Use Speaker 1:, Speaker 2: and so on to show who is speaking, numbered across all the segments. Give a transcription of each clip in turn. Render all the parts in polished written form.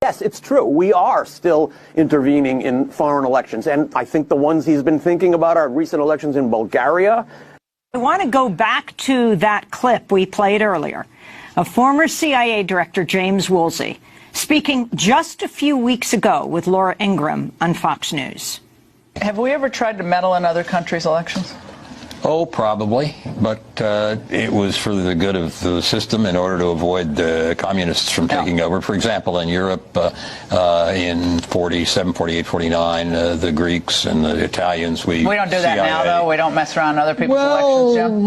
Speaker 1: Yes, it's true. We are still intervening in foreign elections. And I think the ones he's been thinking about are recent elections in Bulgaria.
Speaker 2: I want to go back to that clip we played earlier of former CIA Director James Woolsey speaking just a few weeks ago with Laura Ingraham on Fox News.
Speaker 3: Have we ever tried to meddle in other countries' elections?
Speaker 4: Oh, probably, but it was for the good of the system in order to avoid the communists from taking over. For example, in Europe, in 47, 48, 49, the Greeks and the Italians, we
Speaker 3: don't do that now, though? We don't mess around other people's elections,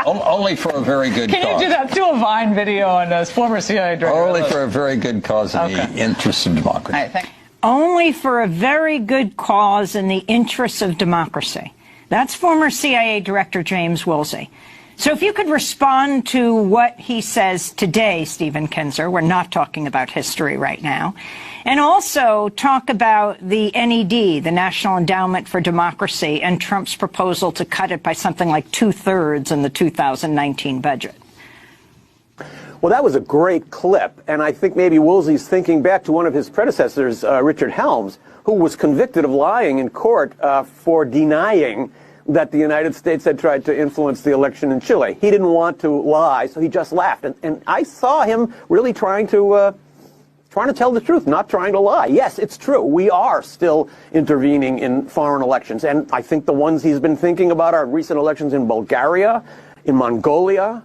Speaker 4: only for a very good cause.
Speaker 3: Can you do that? Do a Vine video on this former CIA director.
Speaker 4: Only for a very good cause in the interests of democracy.
Speaker 3: All right,
Speaker 2: only for a very good cause in the interests of democracy. That's former CIA Director James Woolsey. So if you could respond to what he says today, Stephen Kinzer, we're not talking about history right now, and also talk about the NED, the National Endowment for Democracy, and Trump's proposal to cut it by something like 2/3 in the 2019 budget.
Speaker 1: Well, that was a great clip, and I think maybe Woolsey's thinking back to one of his predecessors, Richard Helms, who was convicted of lying in court for denying that the United States had tried to influence the election in Chile. He didn't want to lie, so he just laughed. And I saw him really trying to tell the truth, not trying to lie. Yes, it's true. We are still intervening in foreign elections, and I think the ones he's been thinking about are recent elections in Bulgaria, in Mongolia,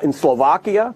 Speaker 1: in Slovakia.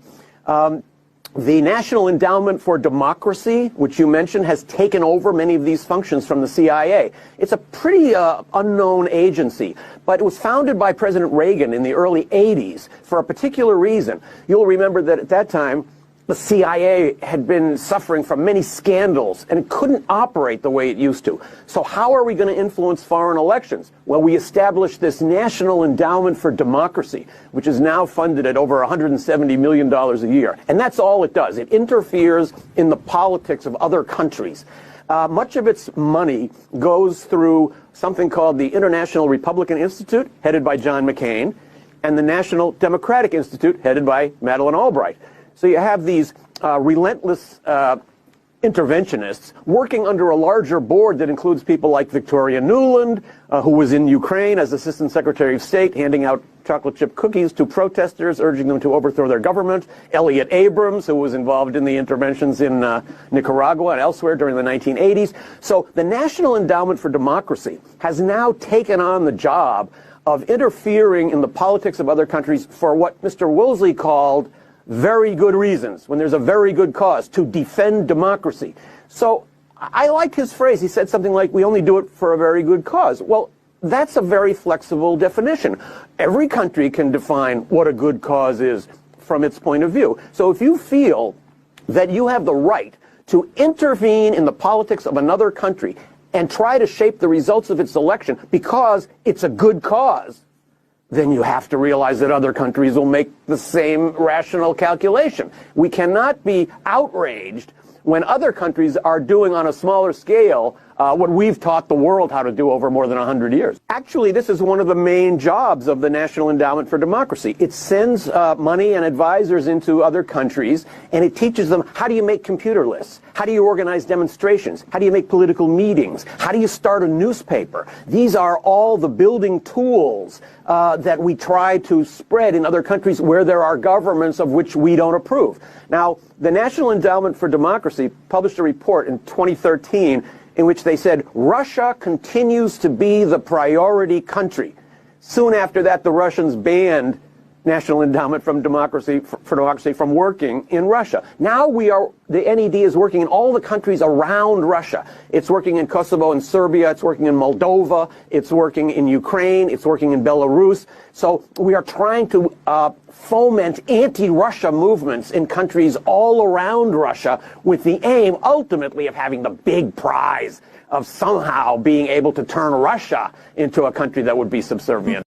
Speaker 1: The National Endowment for Democracy, which you mentioned, has taken over many of these functions from the CIA. It's a pretty unknown agency, but it was founded by President Reagan in the early 80s for a particular reason. You'll remember that at that time, the CIA had been suffering from many scandals, and it couldn't operate the way it used to. So how are we going to influence foreign elections? Well, we established this National Endowment for Democracy, which is now funded at over $170 million a year. And that's all it does. It interferes in the politics of other countries. Much of its money goes through something called the International Republican Institute, headed by John McCain, and the National Democratic Institute, headed by Madeleine Albright. So you have these relentless interventionists working under a larger board that includes people like Victoria Nuland, who was in Ukraine as Assistant Secretary of State, handing out chocolate chip cookies to protesters, urging them to overthrow their government. Elliott Abrams, who was involved in the interventions in Nicaragua and elsewhere during the 1980s. So the National Endowment for Democracy has now taken on the job of interfering in the politics of other countries for what Mr. Woolsey called very good reasons, when there's a very good cause, to defend democracy. So I like his phrase. He said something like, we only do it for a very good cause. Well, that's a very flexible definition. Every country can define what a good cause is from its point of view. So if you feel that you have the right to intervene in the politics of another country and try to shape the results of its election because it's a good cause, then you have to realize that other countries will make the same rational calculation. We cannot be outraged when other countries are doing on a smaller scale what we've taught the world how to do over more than 100 years. Actually, this is one of the main jobs of the National Endowment for Democracy. It sends money and advisors into other countries, and it teaches them how do you make computer lists? How do you organize demonstrations? How do you make political meetings? How do you start a newspaper? These are all the building tools that we try to spread in other countries where there are governments of which we don't approve. Now, the National Endowment for Democracy published a report in 2013 in which they said Russia continues to be the priority country. Soon after that, the Russians banned National Endowment for Democracy from working in Russia. Now the NED is working in all the countries around Russia. It's working in Kosovo and Serbia. It's working in Moldova. It's working in Ukraine. It's working in Belarus. So we are trying to foment anti-Russia movements in countries all around Russia with the aim, ultimately, of having the big prize of somehow being able to turn Russia into a country that would be subservient.